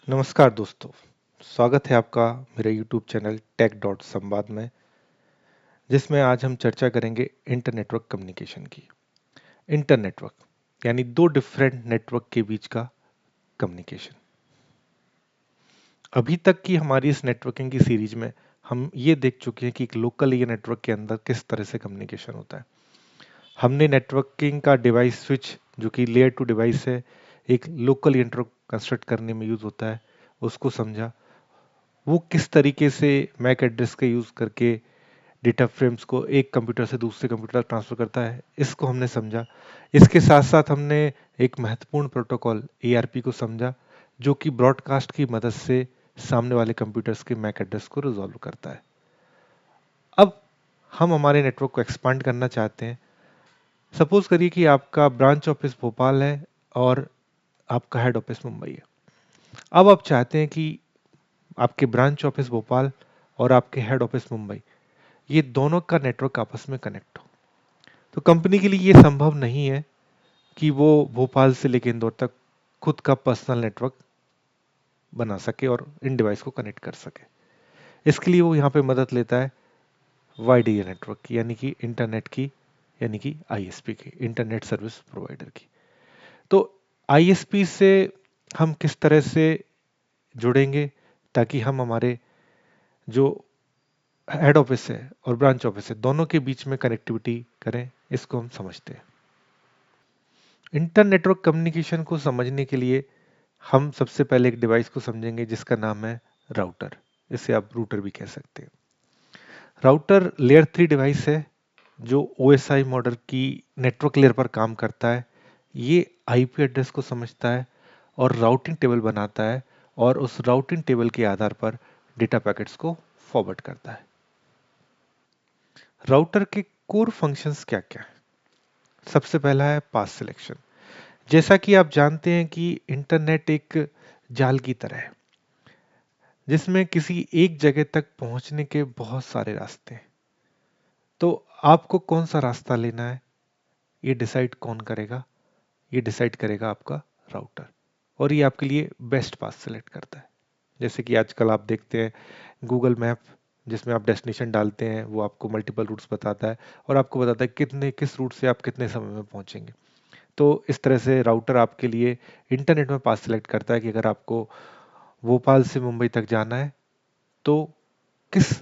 नमस्कार दोस्तों, स्वागत है आपका मेरे YouTube चैनल टेक डॉट संवाद में, जिसमें आज हम चर्चा करेंगे इंटरनेटवर्क कम्युनिकेशन की। इंटरनेटवर्क यानी दो डिफरेंट नेटवर्क के बीच का कम्युनिकेशन। अभी तक की हमारी इस नेटवर्किंग की सीरीज में हम ये देख चुके हैं कि एक लोकल एरिया नेटवर्क के अंदर किस तरह से कम्युनिकेशन होता है। हमने नेटवर्किंग का डिवाइस स्विच, जो कि लेयर टू डिवाइस है, एक लोकल नेटवर्क कंस्ट्रक्ट करने में यूज होता है, उसको समझा। वो किस तरीके से मैक एड्रेस का यूज करके डेटा फ्रेम्स को एक कंप्यूटर से दूसरे कंप्यूटर तक ट्रांसफर करता है, इसको हमने समझा। इसके साथ साथ हमने एक महत्वपूर्ण प्रोटोकॉल ARP को समझा, जो कि ब्रॉडकास्ट की मदद से सामने वाले कंप्यूटर्स के मैक एड्रेस को रिजॉल्व करता है। अब हम हमारे नेटवर्क को एक्सपांड करना चाहते हैं। सपोज करिए कि आपका ब्रांच ऑफिस भोपाल है और आपका हेड ऑफिस मुंबई है। अब आप चाहते हैं कि आपके ब्रांच ऑफिस भोपाल और आपके हेड ऑफिस मुंबई, ये दोनों का नेटवर्क आपस में कनेक्ट हो। तो कंपनी के लिए ये संभव नहीं है कि वो भोपाल से लेकर इंदौर तक खुद का पर्सनल नेटवर्क बना सके और इन डिवाइस को कनेक्ट कर सके। इसके लिए वो यहाँ पे मदद लेता है वाइड एरिया नेटवर्क की, यानी कि इंटरनेट की, यानी कि ISP की, इंटरनेट सर्विस प्रोवाइडर की। तो ISP से हम किस तरह से जुड़ेंगे ताकि हम हमारे जो हेड ऑफिस है और ब्रांच ऑफिस है, दोनों के बीच में कनेक्टिविटी करें, इसको हम समझते हैं। इंटर नेटवर्क कम्युनिकेशन को समझने के लिए हम सबसे पहले एक डिवाइस को समझेंगे जिसका नाम है राउटर। इसे आप रूटर भी कह सकते हैं। राउटर लेयर 3 डिवाइस है जो OSI मॉडल की नेटवर्क लेयर पर काम करता है। ये IP एड्रेस को समझता है और राउटिंग टेबल बनाता है, और उस राउटिंग टेबल के आधार पर डेटा पैकेट्स को फॉरवर्ड करता है। राउटर के कोर फंक्शंस क्या क्या है? सबसे पहला है पाथ सिलेक्शन। जैसा कि आप जानते हैं कि इंटरनेट एक जाल की तरह है, जिसमें किसी एक जगह तक पहुंचने के बहुत सारे रास्ते हैं। तो आपको कौन सा रास्ता लेना है, ये डिसाइड कौन करेगा? ये डिसाइड करेगा आपका राउटर, और ये आपके लिए बेस्ट पाथ सेलेक्ट करता है। जैसे कि आजकल आप देखते हैं गूगल मैप, जिसमें आप डेस्टिनेशन डालते हैं, वो आपको मल्टीपल रूट्स बताता है और आपको बताता है किस रूट से आप कितने समय में पहुंचेंगे। तो इस तरह से राउटर आपके लिए इंटरनेट में पाथ सेलेक्ट करता है कि अगर आपको भोपाल से मुंबई तक जाना है तो किस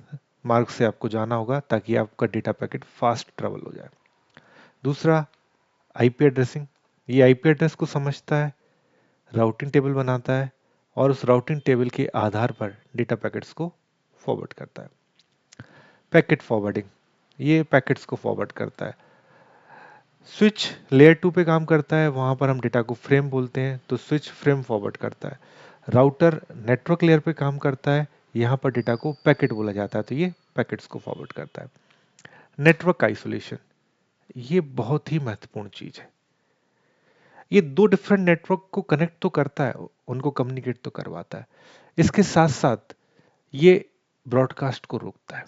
मार्ग से आपको जाना होगा ताकि आपका डेटा पैकेट फास्ट ट्रेवल हो जाए। दूसरा, IP एड्रेसिंग। ये IP एड्रेस को समझता है, राउटिंग टेबल बनाता है और उस राउटिंग टेबल के आधार पर डेटा पैकेट्स को फॉरवर्ड करता है। पैकेट फॉरवर्डिंग, ये पैकेट्स को फॉरवर्ड करता है। स्विच लेयर 2 पे काम करता है, वहां पर हम डेटा को फ्रेम बोलते हैं, तो स्विच फ्रेम फॉरवर्ड करता है। राउटर नेटवर्क लेयर पे काम करता है, यहाँ पर डेटा को पैकेट बोला जाता है, तो ये पैकेट्स को फॉरवर्ड करता है। नेटवर्क आइसोलेशन, ये बहुत ही महत्वपूर्ण चीज है। ये दो डिफरेंट नेटवर्क को कनेक्ट तो करता है, उनको कम्युनिकेट तो करवाता है, इसके साथ साथ ये ब्रॉडकास्ट को रोकता है।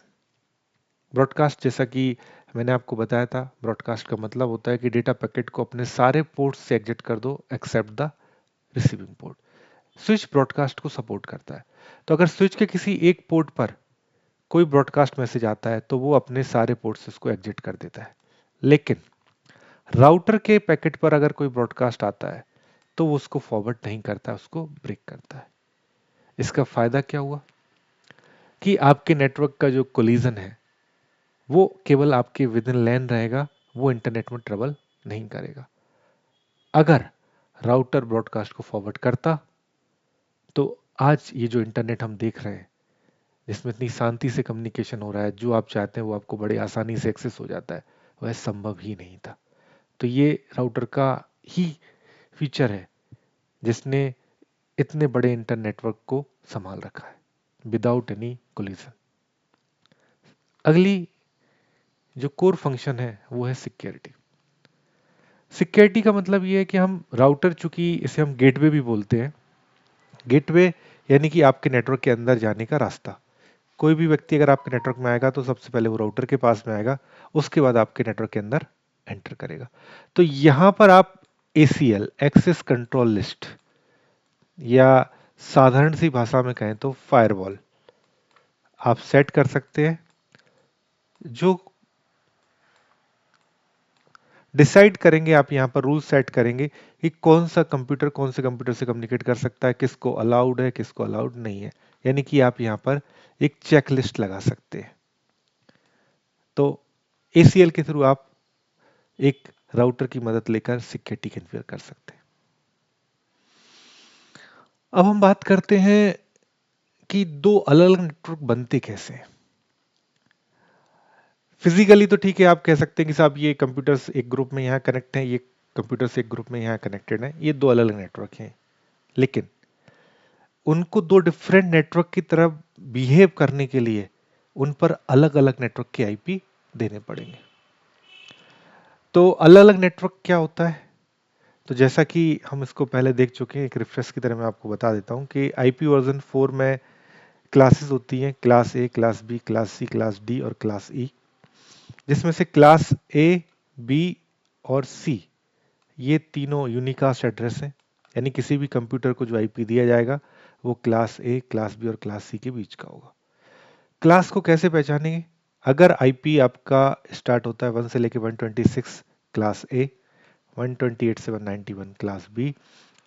ब्रॉडकास्ट, जैसा कि मैंने आपको बताया था, ब्रॉडकास्ट का मतलब होता है कि डेटा पैकेट को अपने सारे पोर्ट से एग्जिट कर दो except the receiving port. Switch broadcast को सपोर्ट करता है, तो अगर स्विच के किसी एक पोर्ट पर कोई ब्रॉडकास्ट मैसेज आता है तो वो अपने सारे पोर्ट से उसको एग्जिट कर देता है। लेकिन राउटर के पैकेट पर अगर कोई ब्रॉडकास्ट आता है तो वो उसको फॉरवर्ड नहीं करता, उसको ब्रेक करता है। इसका फायदा क्या हुआ कि आपके नेटवर्क का जो कोलिजन है वो केवल आपके विद इन लैन रहेगा, वो इंटरनेट में ट्रेवल नहीं करेगा। अगर राउटर ब्रॉडकास्ट को फॉरवर्ड करता तो आज ये जो इंटरनेट हम देख रहे हैं, जिसमें इतनी शांति से कम्युनिकेशन हो रहा है, जो आप चाहते हैं वो आपको बड़े आसानी से एक्सेस हो जाता है, वह संभव ही नहीं था। तो ये राउटर का ही फीचर है जिसने इतने बड़े इंटर नेटवर्क को संभाल रखा है विदाउट एनी कोलिजन। अगली जो कोर फंक्शन है वो है सिक्योरिटी। सिक्योरिटी का मतलब ये है कि हम राउटर, चूंकि इसे हम गेटवे भी बोलते हैं, गेटवे यानी कि आपके नेटवर्क के अंदर जाने का रास्ता। कोई भी व्यक्ति अगर आपके नेटवर्क में आएगा तो सबसे पहले वो राउटर के पास में आएगा, उसके बाद आपके नेटवर्क के अंदर एंटर करेगा। तो यहां पर आप ACL, एक्सेस कंट्रोल लिस्ट, या साधारण सी भाषा में कहें तो फायरवॉल आप सेट कर सकते हैं, जो डिसाइड करेंगे, आप यहाँ पर रूल सेट करेंगे कि कौन सा कंप्यूटर कौन से कंप्यूटर से कम्युनिकेट कर सकता है, किसको अलाउड है किसको अलाउड नहीं है। यानी कि आप यहाँ पर एक चेकलिस्ट लगा सकते हैं। तो ACL के थ्रू आप एक राउटर की मदद लेकर सिक्योरिटी कॉन्फ़िगर कर सकते हैं। अब हम बात करते हैं कि दो अलग अलग नेटवर्क बनते कैसे हैं। फिजिकली तो ठीक है, आप कह सकते हैं कि साहब ये कंप्यूटर्स एक ग्रुप में यहाँ कनेक्ट हैं, ये कंप्यूटर्स एक ग्रुप में यहाँ कनेक्टेड हैं, ये दो अलग अलग नेटवर्क हैं। लेकिन उनको दो डिफरेंट नेटवर्क की तरह बिहेव करने के लिए उन पर अलग अलग नेटवर्क के आईपी देने पड़ेंगे। तो अलग अलग नेटवर्क क्या होता है, तो जैसा कि हम इसको पहले देख चुके हैं, एक रिफ्रेश की तरह मैं आपको बता देता हूं कि आईपी वर्जन 4 में क्लासेस होती हैं, class A, class B, class C, class D और क्लास ई, जिसमें से क्लास ए, बी और सी ये तीनों यूनिकास्ट एड्रेस हैं। यानी किसी भी कंप्यूटर को जो आईपी दिया जाएगा वो क्लास ए, क्लास बी और क्लास सी के बीच का होगा। क्लास को कैसे पहचानेंगे, अगर आईपी आपका स्टार्ट होता है 1 से लेके 126 क्लास ए, 128 से 191 क्लास बी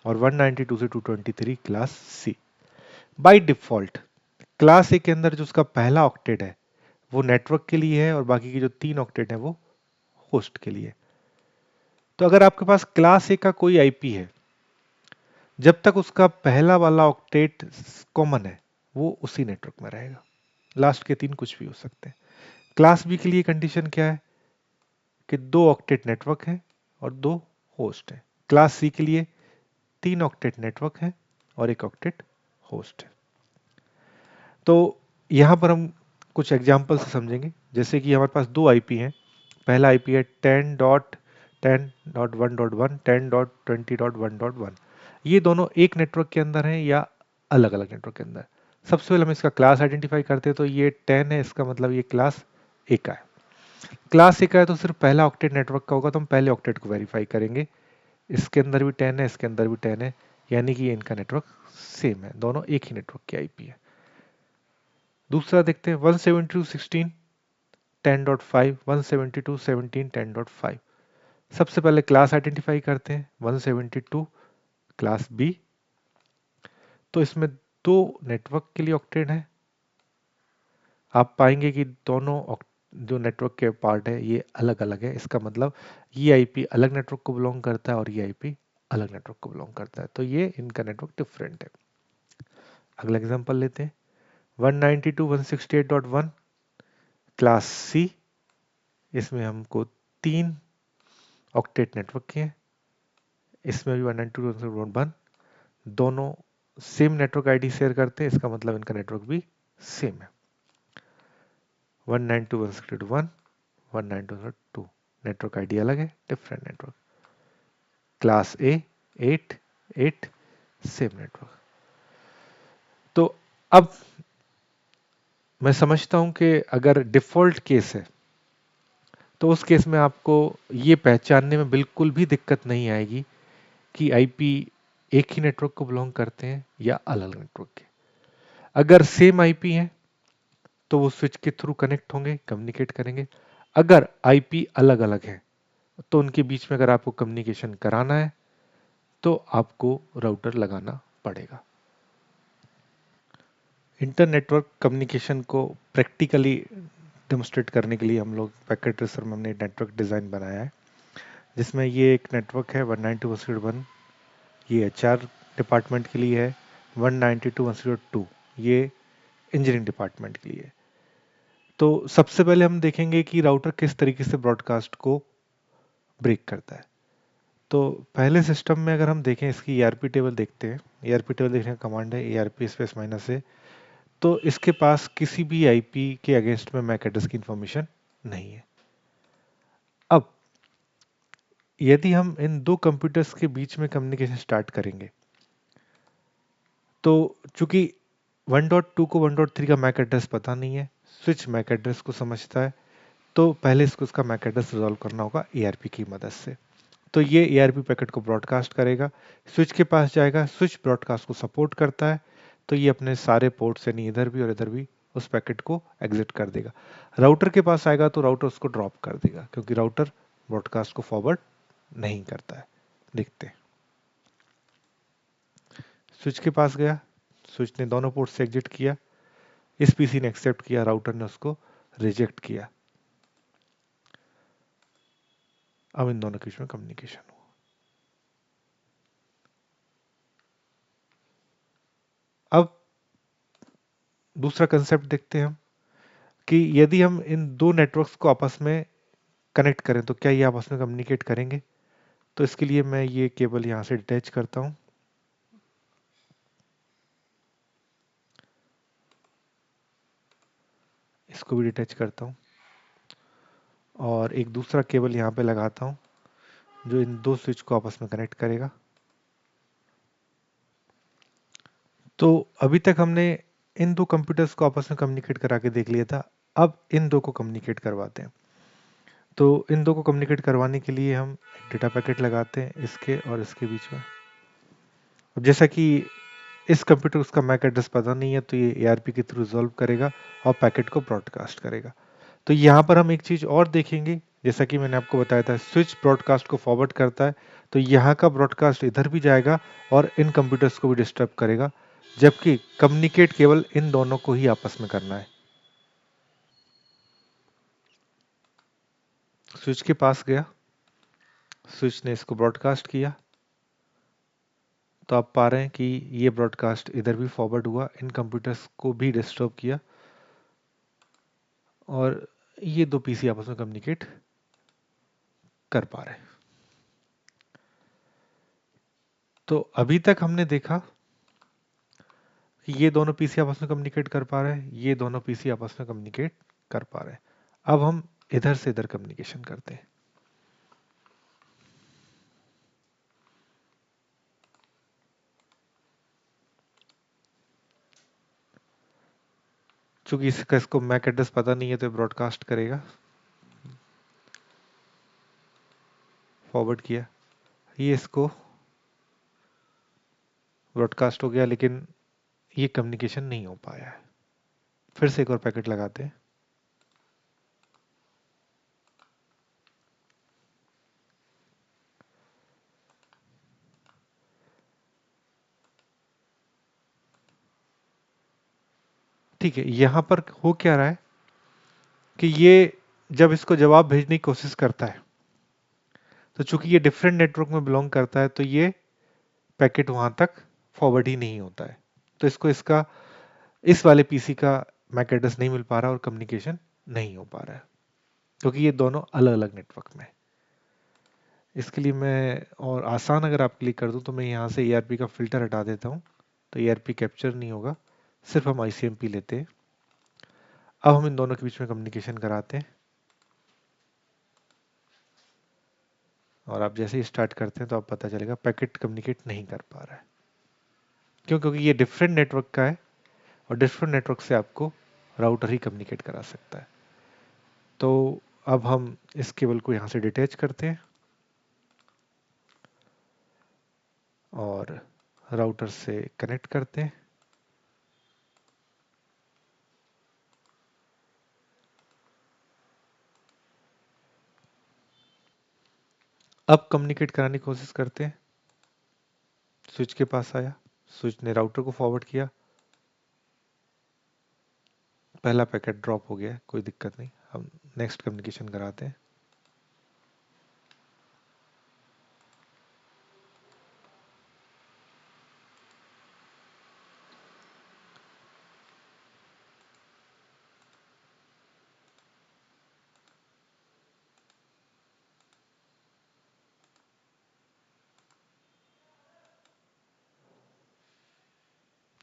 और 192 से 223 class C. By default class A के अंदर जो उसका पहला ऑक्टेट है वो नेटवर्क के लिए है और बाकी के जो 3 ऑक्टेट हैं वो होस्ट के लिए। तो अगर आपके पास क्लास ए का कोई आईपी है, जब तक उसका पहला वाला ऑक्टेट कॉमन है वो उसी नेटवर्क में रहेगा, लास्ट के 3 कुछ भी हो सकते हैं। क्लास बी के लिए कंडीशन क्या है कि 2 ऑक्टेट नेटवर्क है और 2 होस्ट है। क्लास सी के लिए 3 ऑक्टेट नेटवर्क है और 1 ऑक्टेट होस्ट है। तो यहां पर हम कुछ एग्जांपल से समझेंगे, जैसे कि हमारे पास दो आईपी हैं। पहला आईपी है 10.10.1.1, 10.20.1.1। ये दोनों एक नेटवर्क के अंदर हैं या अलग अलग नेटवर्क के अंदर। सबसे पहले हम इसका क्लास आइडेंटिफाई करते हैं, तो ये 10 है, इसका मतलब ये क्लास ए का है। क्लास ए का है तो सिर्फ पहला ऑक्टेट नेटवर्क का होगा, तो हम पहले ऑक्टेट को वेरीफाई करेंगे। इसके अंदर भी 10 है, इसके अंदर भी 10 है, यानी कि इनका नेटवर्क सेम है, दोनों एक ही नेटवर्क की आईपी है। दूसरा देखते हैं 172.16 10.5, 172.17 10.5। सबसे पहले क्लास आइडेंटिफाई करते हैं 172 क्लास बी, तो इसमें दो नेटवर्क के लिए ऑक्टेट है। आप पाएंगे कि दोनों जो नेटवर्क के पार्ट है ये अलग अलग है, इसका मतलब ये आईपी अलग नेटवर्क को बिलोंग करता है और ये आईपी अलग नेटवर्क को बिलोंग करता है, तो ये इनका नेटवर्क डिफरेंट है। अगला एग्जांपल लेते हैं 192.168.1 क्लास सी, इसमें हमको 3 ऑक्टेट नेटवर्क के हैं, इसमें भी 192.1 दोनों सेम नेटवर्क आईडी शेयर करते हैं, इसका मतलब इनका नेटवर्क भी सेम है। 192.168.1 192.168.2 नेटवर्क आईडी अलग है, डिफरेंट नेटवर्क। क्लास ए 8 8 सेम नेटवर्क। तो अब मैं समझता हूं कि अगर डिफॉल्ट केस है तो उस केस में आपको ये पहचानने में बिल्कुल भी दिक्कत नहीं आएगी कि आईपी एक ही नेटवर्क को बिलोंग करते हैं या अलग नेटवर्क के। अगर सेम आईपी है तो वो स्विच के थ्रू कनेक्ट होंगे, कम्युनिकेट करेंगे। अगर आईपी अलग अलग है तो उनके बीच में अगर आपको कम्युनिकेशन कराना है तो आपको राउटर लगाना पड़ेगा। इंटर नेटवर्क कम्युनिकेशन को प्रैक्टिकली डेमोस्ट्रेट करने के लिए हम लोग पैकेट ट्रेसर में हमने नेटवर्क डिज़ाइन बनाया है, जिसमें ये एक नेटवर्क है 192.168.1, ये एचआर डिपार्टमेंट के लिए है। 192.168.2 ये इंजीनियरिंग डिपार्टमेंट के लिए। तो सबसे पहले हम देखेंगे कि राउटर किस तरीके से ब्रॉडकास्ट को ब्रेक करता है। तो पहले सिस्टम में अगर हम देखें, इसकी ईआरपी टेबल देखते हैं। ईआरपी टेबल देखने का कमांड है ईआरपी स्पेस -a। तो इसके पास किसी भी आईपी के अगेंस्ट में मैक एड्रेस की इंफॉर्मेशन नहीं है। अब यदि हम इन दो कंप्यूटर्स के बीच में कम्युनिकेशन स्टार्ट करेंगे, तो चूंकि 1.2 को 1.3 का मैक एड्रेस पता नहीं है, स्विच मैक एड्रेस को समझता है, तो पहले इसको इसका मैक एड्रेस रिजॉल्व करना होगा एआरपी की मदद से। तो ये एआरपी पैकेट को ब्रॉडकास्ट करेगा, स्विच के पास जाएगा, स्विच ब्रॉडकास्ट को सपोर्ट करता है, तो ये अपने सारे पोर्ट से नहीं, इधर भी और इधर भी उस पैकेट को एग्जिट कर देगा। राउटर के पास आएगा तो राउटर उसको ड्रॉप कर देगा, क्योंकि राउटर ब्रॉडकास्ट को फॉरवर्ड नहीं करता है। देखते हैं, स्विच के पास गया, स्विच ने दोनों पोर्ट से एग्जिट किया, इस पीसी ने एक्सेप्ट किया, राउटर ने उसको रिजेक्ट किया। अब इन दोनों के बीच में कम्युनिकेशन हुआ। अब दूसरा कंसेप्ट देखते हैं हम, कि यदि हम इन दो नेटवर्क्स को आपस में कनेक्ट करें तो क्या ये आपस में कम्युनिकेट करेंगे। तो इसके लिए मैं ये केबल यहां से डिटैच करता हूं, इसको भी डिटैच करता हूं, और एक दूसरा केबल यहां पे लगाता हूं जो इन दो स्विच को आपस में कनेक्ट करेगा। तो अभी तक हमने इन दो कंप्यूटर्स को आपस में कम्युनिकेट करा के देख लिया था। अब इन दो को कम्युनिकेट करवाते हैं। तो इन दो को कम्युनिकेट करवाने के लिए हम एक डेटा पैकेट लगाते हैं इसके और इसके बीच में। अब जैसा कि इस कंप्यूटर को उसका मैक एड्रेस पता नहीं है, तो ये एआरपी के थ्रू रिजॉल्व करेगा और पैकेट को ब्रॉडकास्ट करेगा। तो यहाँ पर हम एक चीज़ और देखेंगे, जैसा कि मैंने आपको बताया था स्विच ब्रॉडकास्ट को फॉरवर्ड करता है, तो यहाँ का ब्रॉडकास्ट इधर भी जाएगा और इन कंप्यूटर्स को भी डिस्टर्ब करेगा, जबकि कम्युनिकेट केवल इन दोनों को ही आपस में करना है। स्विच के पास गया, स्विच ने इसको ब्रॉडकास्ट किया, तो आप पा रहे हैं कि ये ब्रॉडकास्ट इधर भी फॉरवर्ड हुआ, इन कंप्यूटर्स को भी डिस्टर्ब किया, और ये दो पीसी आपस में कम्युनिकेट कर पा रहे हैं। तो अभी तक हमने देखा कि ये दोनों पीसी आपस में कम्युनिकेट कर पा रहे हैं, ये दोनों पीसी आपस में कम्युनिकेट कर पा रहे हैं। अब हम इधर से इधर कम्युनिकेशन करते हैं। चूंकि इसको मैक एड्रेस पता नहीं है तो ब्रॉडकास्ट करेगा, फॉरवर्ड किया, ये इसको ब्रॉडकास्ट हो गया, लेकिन ये कम्युनिकेशन नहीं हो पाया है। फिर से एक और पैकेट लगाते हैं। ठीक है, यहां पर हो क्या रहा है कि ये जब इसको जवाब भेजने की कोशिश करता है, तो चूंकि ये डिफरेंट नेटवर्क में बिलोंग करता है, तो ये पैकेट वहां तक फॉरवर्ड ही नहीं होता है। तो इसको इसका इस वाले पीसी का मैक एड्रेस नहीं मिल पा रहा और कम्युनिकेशन नहीं हो पा रहा है, क्योंकि ये दोनों अलग अलग नेटवर्क में। इसके लिए मैं और आसान अगर आपके लिए कर दूं, तो मैं यहाँ से ERP का फिल्टर हटा देता हूँ, तो ERP कैप्चर नहीं होगा, सिर्फ हम ICMP लेते हैं। अब हम इन दोनों के बीच में कम्युनिकेशन कराते हैं, और आप जैसे ही स्टार्ट करते हैं तो आप पता चलेगा पैकेट कम्युनिकेट नहीं कर पा रहा है। क्यों? क्योंकि ये डिफरेंट नेटवर्क का है, और डिफरेंट नेटवर्क से आपको राउटर ही कम्युनिकेट करा सकता है। तो अब हम इस केबल को यहाँ से डिटैच करते हैं और राउटर से कनेक्ट करते हैं। अब कम्युनिकेट कराने की कोशिश करते हैं। स्विच के पास आया, स्विच ने राउटर को फॉरवर्ड किया, पहला पैकेट ड्रॉप हो गया, कोई दिक्कत नहीं। हम नेक्स्ट कम्युनिकेशन कराते हैं।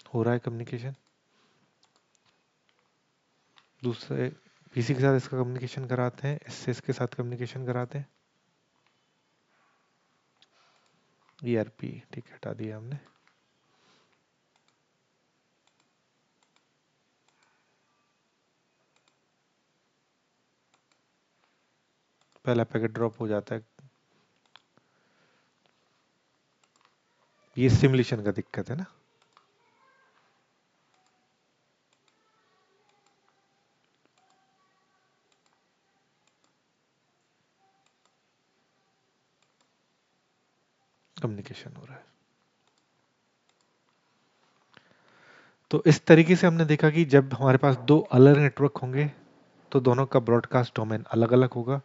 हो रहा है कम्युनिकेशन, दूसरे पीसी के साथ इसका कम्युनिकेशन कराते हैं, इससे इसके साथ कम्युनिकेशन कराते हैं। ERP ठीक है, हटा दिया हमने। पहला पैकेट ड्रॉप हो जाता है, ये सिमुलेशन का दिक्कत है ना। कम्युनिकेशन हो रहा है। तो इस तरीके से हमने देखा कि जब हमारे पास दो अलग नेटवर्क होंगे तो दोनों का ब्रॉडकास्ट डोमेन अलग अलग होगा।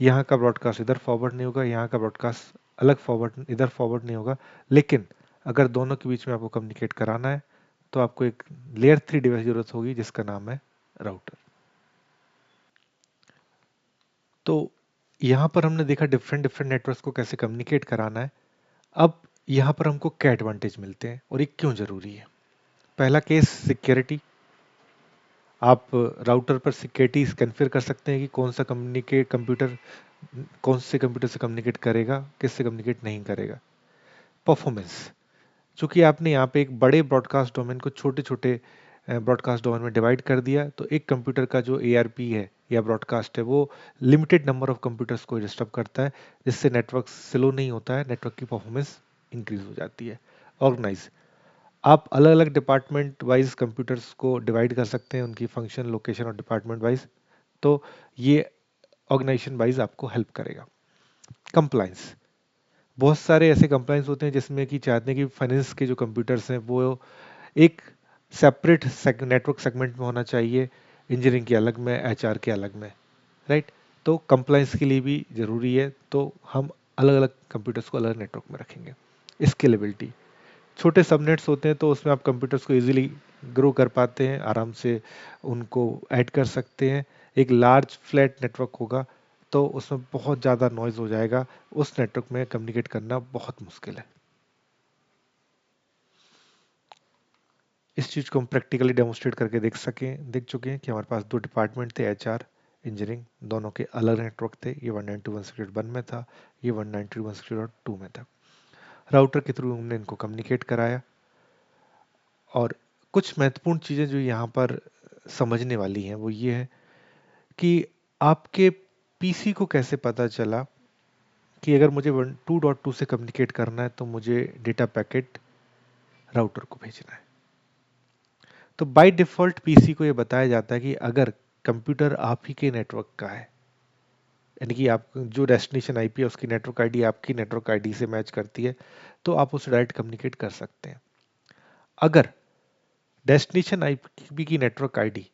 यहाँ का ब्रॉडकास्ट इधर फॉरवर्ड नहीं होगा, यहाँ का ब्रॉडकास्ट अलग फॉरवर्ड इधर फॉरवर्ड नहीं होगा। लेकिन अगर दोनों के बीच में आपको कम्युनिकेट कराना है तो आपको एक लेयर 3 डिवाइस की जरूरत होगी जिसका नाम है राउटर। तो यहाँ पर हमने देखा डिफरेंट डिफरेंट नेटवर्क्स को कैसे कम्युनिकेट कराना है। अब यहाँ पर हमको क्या एडवांटेज मिलते हैं और ये क्यों जरूरी है। पहला केस सिक्योरिटी। आप राउटर पर सिक्योरिटी कन्फिगर कर सकते हैं कि कौन सा कम्युनिकेट कंप्यूटर कौन से कंप्यूटर से कम्युनिकेट करेगा, किससे कम्युनिकेट नहीं करेगा। परफॉर्मेंस, चूंकि आपने यहाँ पे एक बड़े ब्रॉडकास्ट डोमेन को छोटे छोटे ब्रॉडकास्ट डोमेन में डिवाइड कर दिया तो एक कंप्यूटर का जो ARP है या ब्रॉडकास्ट है वो लिमिटेड नंबर ऑफ कंप्यूटर्स को डिस्टर्ब करता है, जिससे नेटवर्क स्लो नहीं होता है, नेटवर्क की परफॉर्मेंस इंक्रीज हो जाती है। ऑर्गेनाइज, आप अलग अलग डिपार्टमेंट वाइज कंप्यूटर्स को डिवाइड कर सकते हैं उनकी फंक्शन, लोकेशन और डिपार्टमेंट वाइज, तो ये ऑर्गेनाइजेशन वाइज आपको हेल्प करेगा। कंप्लाइंस, बहुत सारे ऐसे कंप्लाइंस होते हैं जिसमें कि चाहते हैं कि फाइनेंस के जो कंप्यूटर्स हैं वो एक सेपरेट नेटवर्क सेगमेंट में होना चाहिए, इंजीनियरिंग के अलग में, HR के अलग में, राइट। तो कंप्लाइंस के लिए भी ज़रूरी है, तो हम अलग अलग कंप्यूटर्स को अलग नेटवर्क में रखेंगे। स्केलेबिलिटी, छोटे सबनेट्स होते हैं तो उसमें आप कंप्यूटर्स को इजीली ग्रो कर पाते हैं, आराम से उनको ऐड कर सकते हैं। एक लार्ज फ्लैट नेटवर्क होगा तो उसमें बहुत ज़्यादा नॉइज हो जाएगा, उस नेटवर्क में कम्युनिकेट करना बहुत मुश्किल है। इस चीज़ को हम प्रैक्टिकली डेमोस्ट्रेट करके देख चुके हैं कि हमारे पास दो डिपार्टमेंट थे, HR इंजीनियरिंग, दोनों के अलग नेटवर्क थे। ये 192.168.1 में था, ये 192.168.2 में था। राउटर के थ्रू हमने इनको कम्युनिकेट कराया। और कुछ महत्वपूर्ण चीज़ें जो यहाँ पर समझने वाली हैं वो ये है कि आपके PC को कैसे पता चला कि अगर मुझे 2.2 से कम्युनिकेट करना है तो मुझे डेटा पैकेट राउटर को भेजना है। तो बाय डिफॉल्ट PC को ये बताया जाता है कि अगर कंप्यूटर आप ही के नेटवर्क का है, यानी कि आप जो डेस्टिनेशन IP है उसकी नेटवर्क आईडी आपकी नेटवर्क आईडी से मैच करती है तो आप उससे डायरेक्ट कम्युनिकेट कर सकते हैं। अगर डेस्टिनेशन IP की नेटवर्क आईडी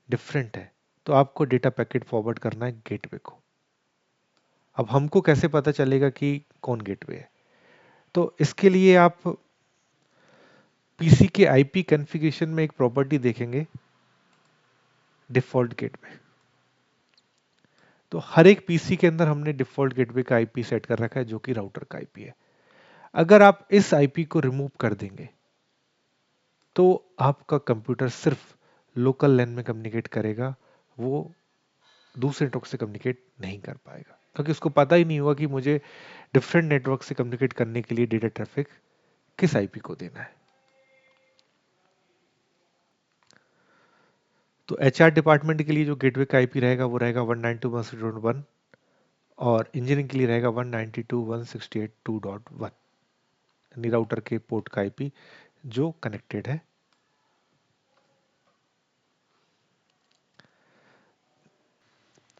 डिफरेंट है तो आपको डेटा पैकेट फॉरवर्ड करना है गेटवे को। अब हमको कैसे पता चलेगा कि कौन गेटवे है? तो इसके लिए आप PC के IP कॉन्फ़िगरेशन में एक प्रॉपर्टी देखेंगे, डिफॉल्ट गेटवे। तो हर एक PC के अंदर हमने डिफॉल्ट गेटवे का IP सेट कर रखा है जो कि राउटर का IP है। अगर आप इस IP को रिमूव कर देंगे तो आपका कंप्यूटर सिर्फ लोकल लैन में कम्युनिकेट करेगा, वो दूसरे नेटवर्क से कम्युनिकेट नहीं कर पाएगा क्योंकि उसको पता ही नहीं होगा कि मुझे डिफरेंट नेटवर्क से कम्युनिकेट करने के लिए डेटा ट्रैफिक किस IP को देना है। तो HR डिपार्टमेंट के लिए जो गेटवे का IP रहेगा वो रहेगा 192.168.1 और इंजीनियरिंग के लिए रहेगा 192.168.2.1, यानी राउटर के पोर्ट का IP जो कनेक्टेड है।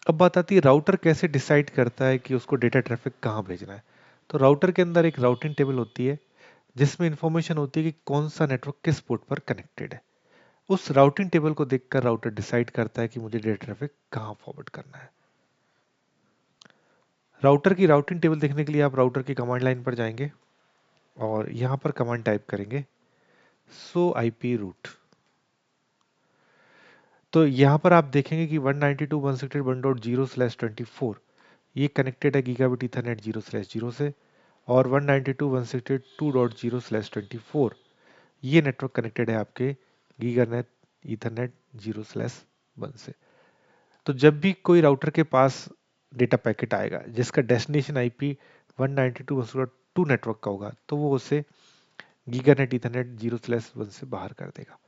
अब बात आती है राउटर कैसे डिसाइड करता है कि उसको डेटा ट्रैफिक कहाँ भेजना है। तो राउटर के अंदर एक राउटिंग टेबल होती है जिसमें इंफॉर्मेशन होती है कि कौन सा नेटवर्क किस पोर्ट पर कनेक्टेड है। उस राउटिंग टेबल को देखकर राउटर डिसाइड करता है कि मुझे डेटा ट्रैफिक कहाँ फॉरवर्ड करना है। राउटर की राउटिंग टेबल देखने के लिए आप राउटर की कमांड लाइन पर जाएंगे और यहाँ पर कमांड टाइप करेंगे सो IP रूट। तो यहाँ पर आप देखेंगे कि 192.168.1.0/24 ये कनेक्टेड है गीगाबिट ईथरनेट 0/0 से, और 192.168.2.0/24 ये नेटवर्क कनेक्टेड है आपके गीगानेट ईथरनेट 0/1 से। तो जब भी कोई राउटर के पास डेटा पैकेट आएगा जिसका डेस्टिनेशन IP 192.168.2 नेटवर्क का होगा तो वो उसे गीगानेट ईथरनेट 0/1 से बाहर कर देगा।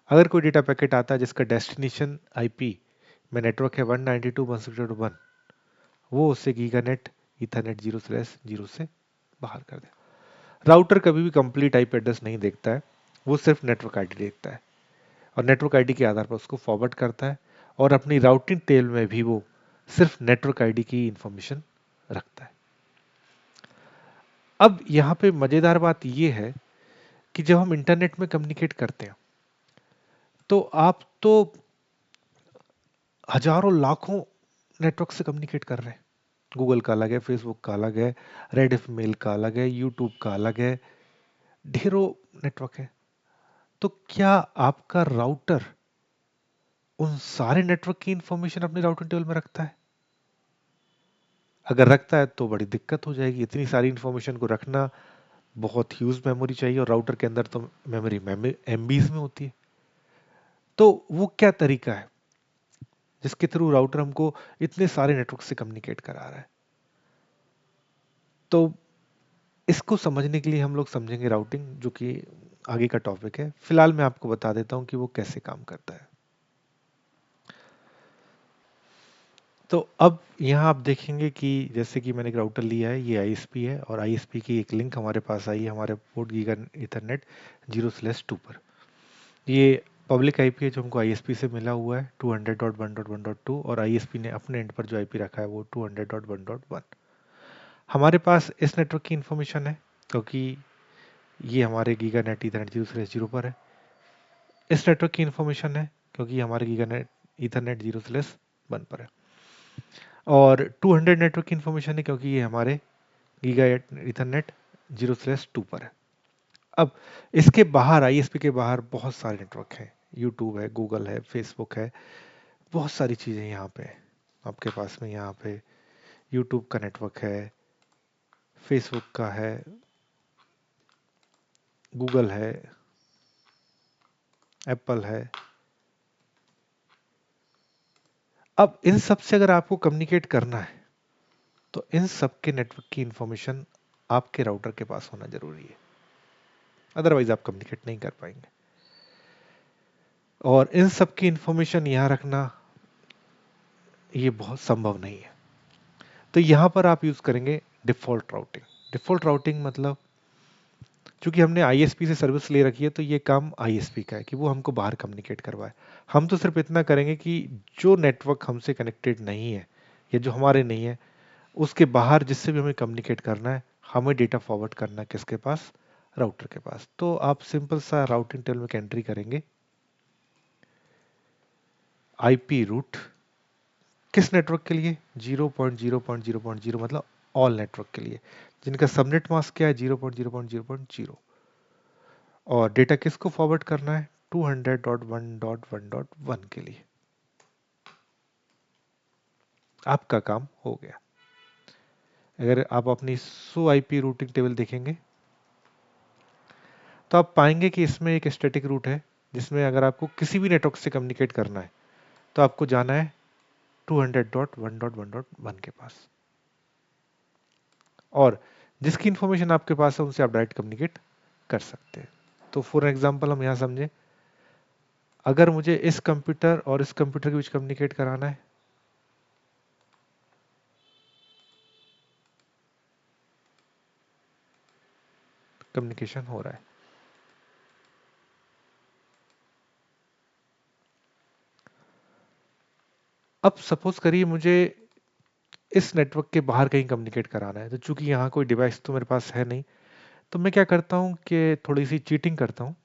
अगर कोई डेटा पैकेट आता है जिसका डेस्टिनेशन IP में नेटवर्क है 192.168.1, वो उससे गीगानेट ईथरनेट 0/0 से बाहर कर देगा। राउटर कभी भी कंप्लीट IP एड्रेस नहीं देखता है, वो सिर्फ नेटवर्क आईडी देखता है और नेटवर्क आईडी के आधार पर उसको फॉरवर्ड करता है और अपनी राउटिंग टेबल में भी वो सिर्फ नेटवर्क आईडी की इंफॉर्मेशन रखता है। अब यहाँ पे मजेदार बात ये है कि जब हम इंटरनेट में कम्युनिकेट करते हैं तो आप तो हजारों लाखों नेटवर्क से कम्युनिकेट कर रहे हैं। गूगल का अलग है, फेसबुक का अलग है, रेडिफ मेल का अलग है, यूट्यूब का अलग है, ढेरों नेटवर्क है। तो क्या आपका राउटर उन सारे नेटवर्क की इंफॉर्मेशन अपने राउटिंग टेबल में रखता है? अगर रखता है तो बड़ी दिक्कत हो जाएगी। इतनी सारी इंफॉर्मेशन को रखना, बहुत ह्यूज मेमोरी चाहिए, और राउटर के अंदर तो मेमोरी एमबीज में होती है। तो वो क्या तरीका है जिसके थ्रू राउटर हमको इतने सारे नेटवर्क से कम्युनिकेट करा रहा है? तो इसको समझने के लिए हम लोग समझेंगे राउटिंग, जो कि आगे का टॉपिक है। फिलहाल मैं आपको बता देता हूं कि वो कैसे काम करता है। तो अब यहाँ आप देखेंगे कि जैसे कि मैंने एक राउटर लिया है, ये आईएसपी है, और आईएसपी की एक लिंक हमारे पास आई है हमारे पोर्ट गीगा ईथरनेट 0/2 पर। ये पब्लिक आईपी है जो हमको आईएसपी से मिला हुआ है 200.1.1.2, और आईएसपी ने अपने एंड पर जो आईपी रखा है वो 200.1.1। हमारे पास इस नेटवर्क की इंफॉर्मेशन है क्योंकि ये हमारे गीगा नेट ईथरनेट 0/0 पर है। इस नेटवर्क की इंफॉर्मेशन है क्योंकि ये हमारे गीगा नेट ईथरनेट 0/1 पर है। और 200 नेटवर्क की इंफॉर्मेशन है क्योंकि ये हमारे गीगा ईथरनेट 0/2 पर है। अब इसके बाहर, आईएसपी के बाहर बहुत सारे नेटवर्क हैं। यूट्यूब है, गूगल है, फेसबुक है, बहुत सारी चीज़ें यहाँ पे आपके पास में। यहाँ पे यूट्यूब का नेटवर्क है, फेसबुक का है, गूगल है, एप्पल है। अब इन सब से अगर आपको कम्युनिकेट करना है तो इन सब के नेटवर्क की इंफॉर्मेशन आपके राउटर के पास होना जरूरी है, अदरवाइज आप कम्युनिकेट नहीं कर पाएंगे। और इन सब की इंफॉर्मेशन यहाँ रखना ये बहुत संभव नहीं है। तो यहाँ पर आप यूज करेंगे डिफॉल्ट राउटिंग। डिफॉल्ट राउटिंग मतलब, चूंकि हमने आईएसपी से सर्विस ले रखी है तो ये काम आईएसपी का है कि वो हमको बाहर कम्युनिकेट करवाए। हम तो सिर्फ इतना करेंगे कि जो नेटवर्क हमसे कनेक्टेड नहीं है या जो हमारे नहीं है, उसके बाहर जिससे भी हमें कम्युनिकेट करना है, हमें डेटा फॉरवर्ड करना है किसके पास? राउटर के पास। तो आप सिंपल सा राउटिंग टेबल में एंट्री करेंगे, आईपी रूट किस नेटवर्क के लिए? 0.0.0.0 मतलब ऑल नेटवर्क के लिए, जिनका सबनेट मास्क क्या है? 0.0.0.0। और डेटा किसको फॉरवर्ड करना है? 200.1.1.1 के लिए। आपका काम हो गया। अगर आप अपनी सो आईपी रूटिंग टेबल देखेंगे तो आप पाएंगे कि इसमें एक स्टैटिक रूट है, जिसमें अगर आपको किसी भी नेटवर्क से कम्युनिकेट करना है तो आपको जाना है 200.1.1.1 के पास, और जिसकी इंफॉर्मेशन आपके पास है उनसे आप डायरेक्ट कम्युनिकेट कर सकते हैं। तो फॉर एग्जांपल हम यहाँ समझे, अगर मुझे इस कंप्यूटर और इस कंप्यूटर के बीच कम्युनिकेट कराना है, कम्युनिकेशन हो रहा है। अब सपोज करिए मुझे इस नेटवर्क के बाहर कहीं कम्युनिकेट कराना है, तो चूंकि यहाँ कोई डिवाइस तो मेरे पास है नहीं, तो मैं क्या करता हूँ कि थोड़ी सी चीटिंग करता हूँ,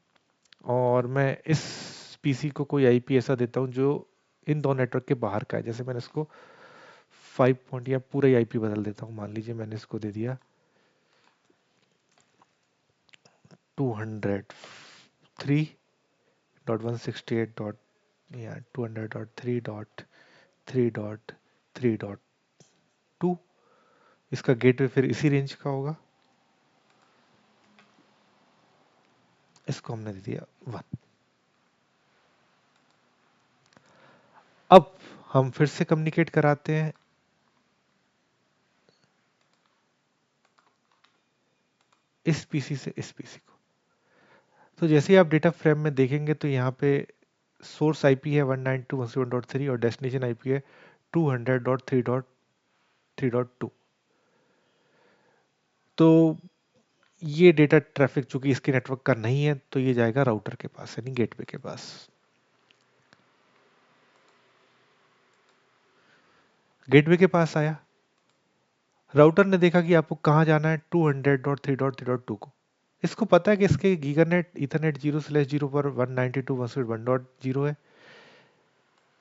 और मैं इस पीसी को कोई आईपी ऐसा देता हूँ जो इन दो नेटवर्क के बाहर का है। जैसे मैंने इसको 5 पॉइंट या पूरा ही आईपी बदल देता हूँ। मान लीजिए मैंने इसको दे दिया 203.168 डॉट या 200.3.3.3.2। इसका गेटवे फिर इसी रेंज का होगा। इसको हमने दे दिया 1। अब हम फिर से कम्युनिकेट कराते हैं इस पीसी से इस पीसी को। तो जैसे ही आप डेटा फ्रेम में देखेंगे तो यहाँ पे सोर्स आईपी है 192.168.3 और डेस्टिनेशन आईपी है 200.3.3.2। तो ये डेटा ट्रैफिक चूंकि इसके नेटवर्क का नहीं है तो ये जाएगा राउटर के पास, यानी गेटवे के पास। गेटवे के पास आया, राउटर ने देखा कि आपको कहाँ जाना है 200.3.3.2 को। इसको पता है कि इसके गीगानेट ईथरनेट 0/0 पर 192.168.1.0 है,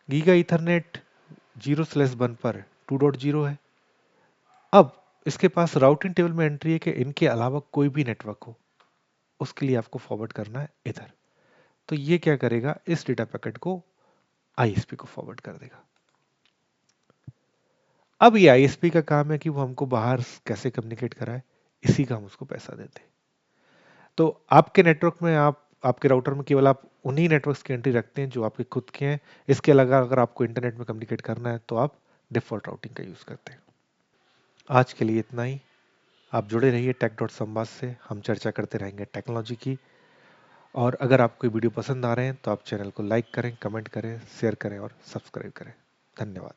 गीगा ईथरनेट 0/1 पर 2.0 है। अब इसके पास राउटिंग टेबल में एंट्री है कि इनके अलावा कोई भी नेटवर्क हो, उसके लिए आपको फॉरवर्ड करना है इधर। तो ये क्या करेगा, इस डेटा पैकेट को आईएसपी को फॉरवर्ड कर देगा। अब ये आईएसपी का काम है कि वो हमको बाहर कैसे कम्युनिकेट कराए, इसी का हम उसको पैसा देते हैं। तो आपके नेटवर्क में आपके राउटर में केवल आप उन्हीं नेटवर्क्स की एंट्री रखते हैं जो आपके खुद के हैं। इसके अलावा अगर आपको इंटरनेट में कम्युनिकेट करना है तो आप डिफॉल्ट राउटिंग का यूज करते हैं। आज के लिए इतना ही। आप जुड़े रहिए टेक.संवाद से, हम चर्चा करते रहेंगे टेक्नोलॉजी की। और अगर आपको वीडियो पसंद आ रहे हैं तो आप चैनल को लाइक करें, कमेंट करें, शेयर करें और सब्सक्राइब करें। धन्यवाद।